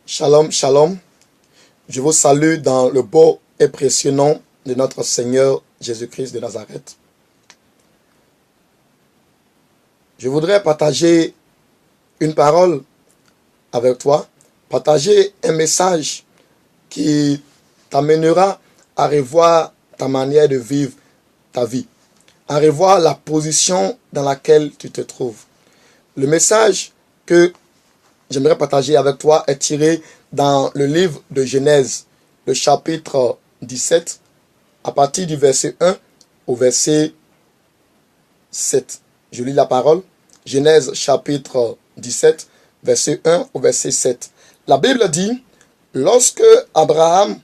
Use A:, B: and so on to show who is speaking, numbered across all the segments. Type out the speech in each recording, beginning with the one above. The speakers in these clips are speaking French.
A: Shalom, shalom. Je vous salue dans le beau et précieux nom de notre Seigneur Jésus-Christ de Nazareth. Je voudrais partager une parole avec toi, partager un message qui t'amènera à revoir ta manière de vivre ta vie, à revoir la position dans laquelle tu te trouves. Le message que j'aimerais partager avec toi est tiré dans le livre de Genèse, le chapitre 17, à partir du verset 1 au verset 7. Je lis la parole. Genèse chapitre 17, verset 1 au verset 7. La Bible dit, lorsque Abraham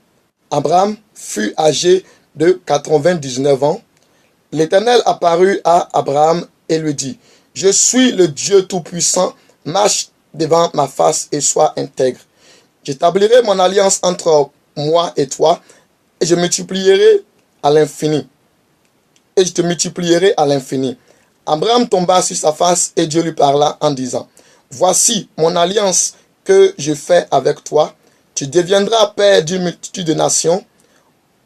A: fut âgé de 99 ans, l'Éternel apparut à Abraham et lui dit, je suis le Dieu Tout-Puissant, marche devant ma face et sois intègre. J'établirai mon alliance entre moi et toi, et je multiplierai à l'infini. Et je te multiplierai à l'infini. Abraham tomba sur sa face et Dieu lui parla en disant, voici mon alliance que je fais avec toi. Tu deviendras père d'une multitude de nations.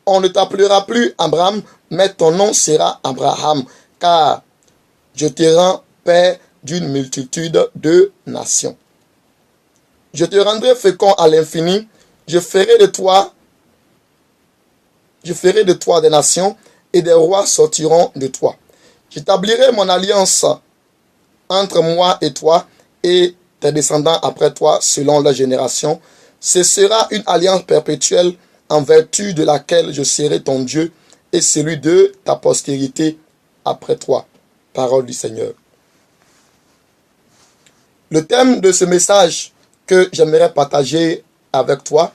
A: On ne t'appellera plus Abraham, mais ton nom sera Abraham, car je te rends père d'une multitude de nations. Je te rendrai fécond à l'infini. Je ferai de toi des nations, et des rois sortiront de toi. J'établirai mon alliance entre moi et toi, et tes descendants après toi, selon la génération. Ce sera une alliance perpétuelle, en vertu de laquelle je serai ton Dieu, et celui de ta postérité après toi. Parole du Seigneur. Le thème de ce message que j'aimerais partager avec toi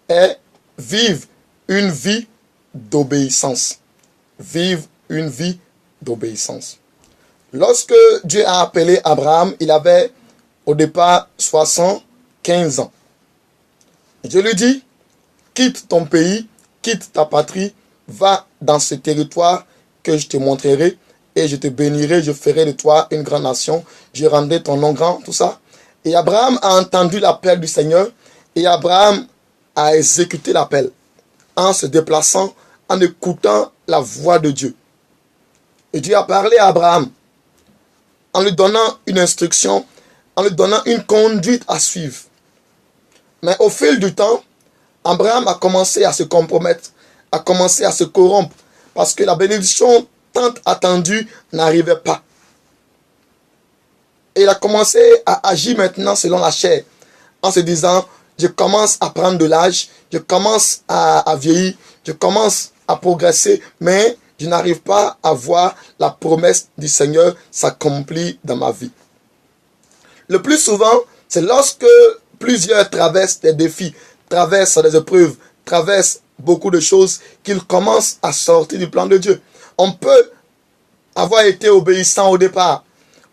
A: est vivre une vie d'obéissance. Vivre une vie d'obéissance. Lorsque Dieu a appelé Abraham, il avait au départ 75 ans. Dieu lui dit, quitte ton pays, quitte ta patrie, va dans ce territoire que je te montrerai et je te bénirai, je ferai de toi une grande nation, je rendrai ton nom grand, tout ça. Et Abraham a entendu l'appel du Seigneur et Abraham a exécuté l'appel en se déplaçant, en écoutant la voix de Dieu. Et Dieu a parlé à Abraham en lui donnant une instruction, en lui donnant une conduite à suivre. Mais au fil du temps, Abraham a commencé à se compromettre, a commencé à se corrompre, parce que la bénédiction tant attendue n'arrivait pas. Et il a commencé à agir maintenant selon la chair, en se disant, je commence à prendre de l'âge, je commence à vieillir, je commence à progresser, mais je n'arrive pas à voir la promesse du Seigneur s'accomplir dans ma vie. Le plus souvent, c'est lorsque plusieurs traversent des défis, traversent des épreuves, traversent beaucoup de choses, qu'ils commencent à sortir du plan de Dieu. On peut avoir été obéissant au départ.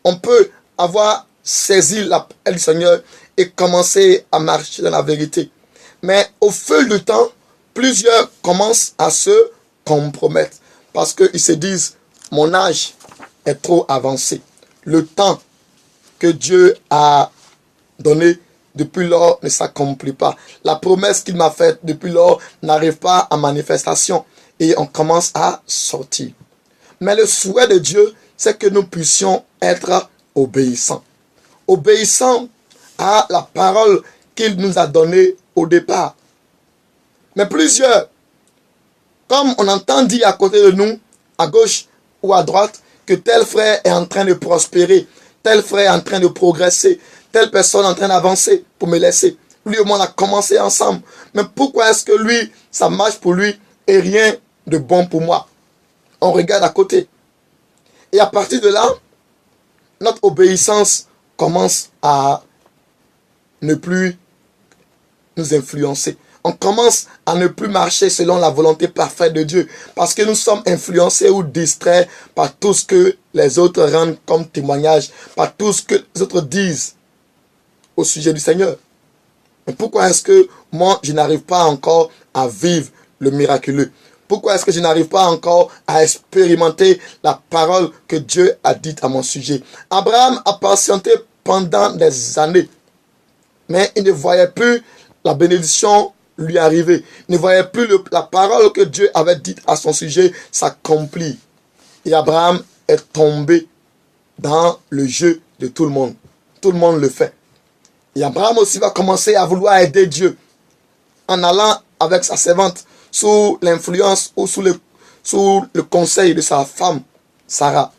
A: On peut avoir saisi l'appel du Seigneur et commencer à marcher dans la vérité. Mais au fil du temps, plusieurs commencent à se compromettre parce qu'ils se disent, mon âge est trop avancé. Le temps que Dieu a donné depuis lors ne s'accomplit pas. La promesse qu'il m'a faite depuis lors n'arrive pas à manifestation et on commence à sortir. Mais le souhait de Dieu, c'est que nous puissions être obéissants. Obéissants à la parole qu'il nous a donnée au départ. Mais plusieurs, comme on entend dire à côté de nous, à gauche ou à droite, que tel frère est en train de prospérer, tel frère est en train de progresser, telle personne est en train d'avancer pour me laisser. Lui et moi, on a commencé ensemble. Mais pourquoi est-ce que lui, ça marche pour lui et rien de bon pour moi? On regarde à côté. Et à partir de là, notre obéissance commence à ne plus nous influencer. On commence à ne plus marcher selon la volonté parfaite de Dieu. Parce que nous sommes influencés ou distraits par tout ce que les autres rendent comme témoignage, par tout ce que les autres disent au sujet du Seigneur. Mais pourquoi est-ce que moi, je n'arrive pas encore à vivre le miraculeux? Pourquoi est-ce que je n'arrive pas encore à expérimenter la parole que Dieu a dite à mon sujet? Abraham a patienté pendant des années. Mais il ne voyait plus la bénédiction lui arriver. Il ne voyait plus la parole que Dieu avait dite à son sujet s'accomplir. Et Abraham est tombé dans le jeu de tout le monde. Tout le monde le fait. Et Abraham aussi va commencer à vouloir aider Dieu en allant avec sa servante sous l'influence ou sous le conseil de sa femme, Sarah.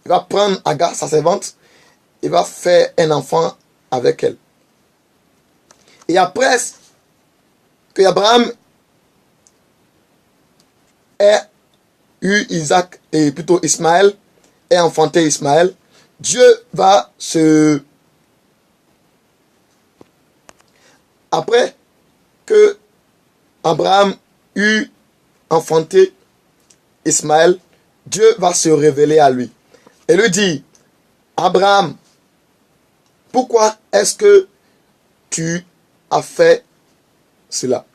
A: Il va prendre Agar, sa servante, il va faire un enfant avec elle. Et après que Abraham ait eu Isaac, et plutôt Ismaël, ait enfanté Ismaël, Dieu va se... Après que Abraham eut enfanté Ismaël, Dieu va se révéler à lui et lui dit, Abraham, pourquoi est-ce que tu as fait cela?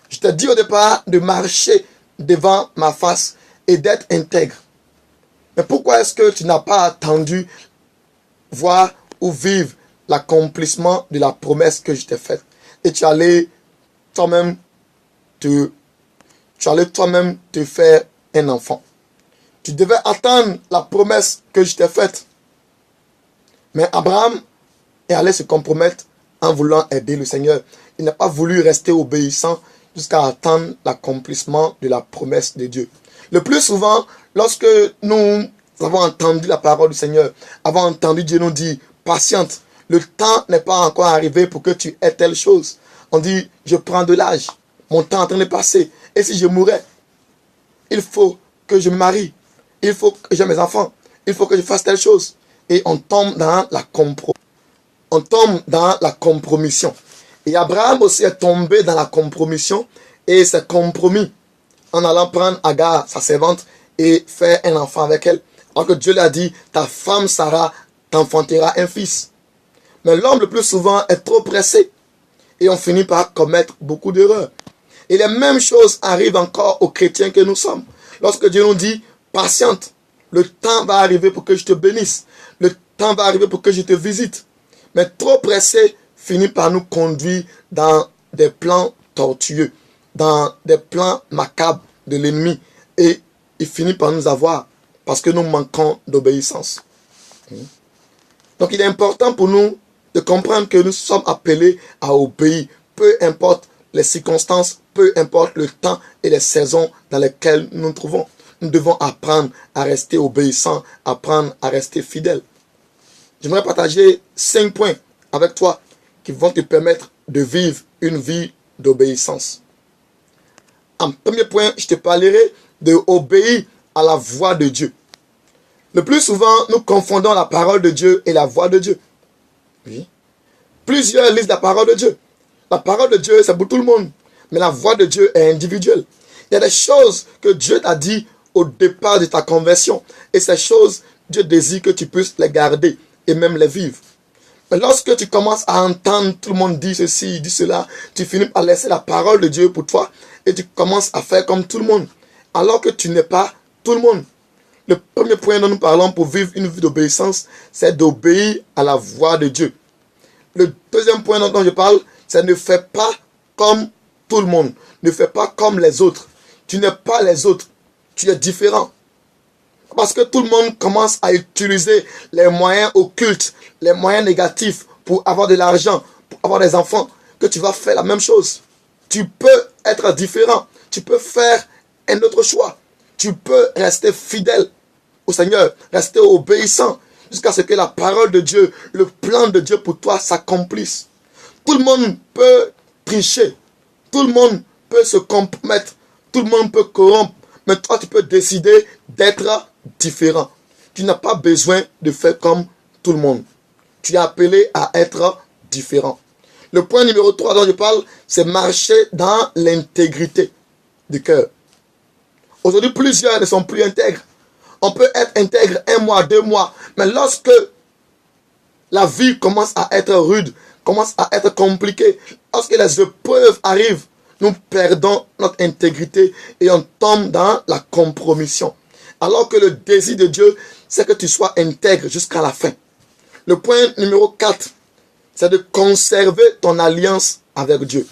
A: Je t'ai dit au départ de marcher devant ma face et d'être intègre. Mais pourquoi est-ce que tu n'as pas attendu voir ou vivre l'accomplissement de la promesse que je t'ai faite? Et tu allais toi-même te faire un enfant. Tu devais attendre la promesse que je t'ai faite. Mais Abraham est allé se compromettre en voulant aider le Seigneur. Il n'a pas voulu rester obéissant jusqu'à attendre l'accomplissement de la promesse de Dieu. Le plus souvent, lorsque nous avons entendu la parole du Seigneur, avons entendu Dieu nous dire, patiente, le temps n'est pas encore arrivé pour que tu aies telle chose. On dit, je prends de l'âge, mon temps est en train de passer. Et si je mourais, il faut que je me marie, il faut que j'aie mes enfants, il faut que je fasse telle chose. Et on tombe dans la compromission. Et Abraham aussi est tombé dans la compromission et s'est compromis en allant prendre Agar, sa servante, et faire un enfant avec elle. Alors que Dieu lui a dit, ta femme Sarah t'enfantera un fils. Mais l'homme le plus souvent est trop pressé et on finit par commettre beaucoup d'erreurs. Et les mêmes choses arrivent encore aux chrétiens que nous sommes. Lorsque Dieu nous dit, patiente, le temps va arriver pour que je te bénisse. Le temps va arriver pour que je te visite. Mais trop pressé finit par nous conduire dans des plans tortueux, dans des plans macabres de l'ennemi. Et il finit par nous avoir parce que nous manquons d'obéissance. Donc il est important pour nous de comprendre que nous sommes appelés à obéir, peu importe les circonstances, peu importe le temps et les saisons dans lesquelles nous nous trouvons. Nous devons apprendre à rester obéissants, apprendre à rester fidèles. J'aimerais partager 5 points avec toi qui vont te permettre de vivre une vie d'obéissance. En premier point, je te parlerai d'obéir à la voix de Dieu. Le plus souvent, nous confondons la parole de Dieu et la voix de Dieu. Oui. Plusieurs lisent la parole de Dieu. La parole de Dieu, c'est pour tout le monde. Mais la voix de Dieu est individuelle. Il y a des choses que Dieu t'a dit au départ de ta conversion. Et ces choses, Dieu désire que tu puisses les garder et même les vivre. Mais lorsque tu commences à entendre tout le monde dire ceci, dire cela, tu finis par laisser la parole de Dieu pour toi et tu commences à faire comme tout le monde. Alors que tu n'es pas tout le monde. Le premier point dont nous parlons pour vivre une vie d'obéissance, c'est d'obéir à la voix de Dieu. Le deuxième point dont je parle, c'est ne fais pas comme tout le monde. Ne fais pas comme les autres. Tu n'es pas les autres. Tu es différent. Parce que tout le monde commence à utiliser les moyens occultes, les moyens négatifs pour avoir de l'argent, pour avoir des enfants, que tu vas faire la même chose. Tu peux être différent. Tu peux faire un autre choix. Tu peux rester fidèle au Seigneur, rester obéissant jusqu'à ce que la parole de Dieu, le plan de Dieu pour toi s'accomplisse. Tout le monde peut tricher. Tout le monde peut se compromettre. Tout le monde peut corrompre. Mais toi, tu peux décider d'être différent. Tu n'as pas besoin de faire comme tout le monde. Tu es appelé à être différent. Le point numéro 3 dont je parle, c'est marcher dans l'intégrité du cœur. Aujourd'hui, plusieurs ne sont plus intègres. On peut être intègre 1 mois, 2 mois. Mais lorsque la vie commence à être rude, commence à être compliquée, lorsque les épreuves arrivent, nous perdons notre intégrité et on tombe dans la compromission. Alors que le désir de Dieu, c'est que tu sois intègre jusqu'à la fin. Le point numéro 4, c'est de conserver ton alliance avec Dieu.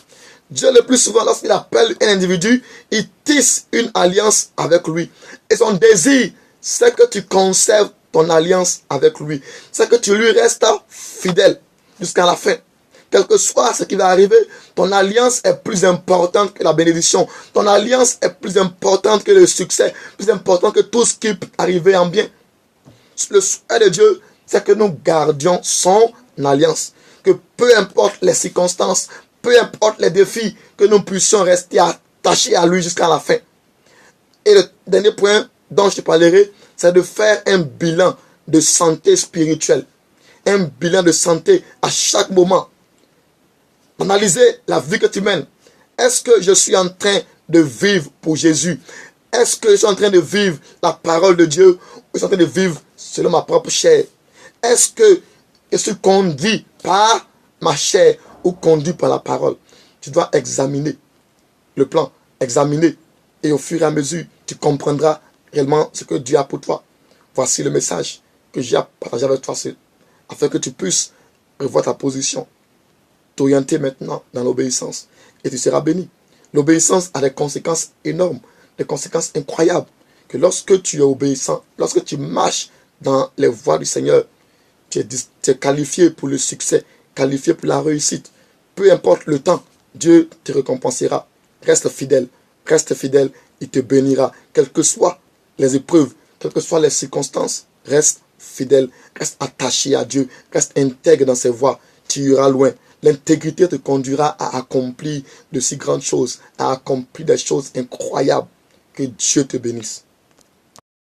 A: Dieu, le plus souvent, lorsqu'il appelle un individu, il tisse une alliance avec lui. Et son désir, c'est que tu conserves ton alliance avec lui. C'est que tu lui restes fidèle jusqu'à la fin. Quel que soit ce qui va arriver, ton alliance est plus importante que la bénédiction. Ton alliance est plus importante que le succès, plus importante que tout ce qui peut arriver en bien. Le souhait de Dieu, c'est que nous gardions son alliance. Que peu importe les circonstances, peu importe les défis, que nous puissions rester attachés à lui jusqu'à la fin. Et le dernier point dont je te parlerai, c'est de faire un bilan de santé spirituelle. Un bilan de santé à chaque moment. Analyser la vie que tu mènes. Est-ce que je suis en train de vivre pour Jésus? Est-ce que je suis en train de vivre la parole de Dieu? Ou je suis en train de vivre selon ma propre chair? Est-ce que je suis conduit par ma chair ou conduit par la parole? Tu dois examiner le plan, examiner. Et au fur et à mesure, tu comprendras réellement ce que Dieu a pour toi. Voici le message que j'ai à partager avec toi, afin que tu puisses revoir ta position, t'orienter maintenant dans l'obéissance, et tu seras béni. L'obéissance a des conséquences énormes, des conséquences incroyables, que lorsque tu es obéissant, lorsque tu marches dans les voies du Seigneur, tu es qualifié pour le succès, qualifié pour la réussite. Peu importe le temps, Dieu te récompensera. Reste fidèle, il te bénira. Quelles que soient les épreuves, quelles que soient les circonstances, reste fidèle, reste attaché à Dieu, reste intègre dans ses voies, tu iras loin. L'intégrité te conduira à accomplir de si grandes choses, à accomplir des choses incroyables. Que Dieu te bénisse.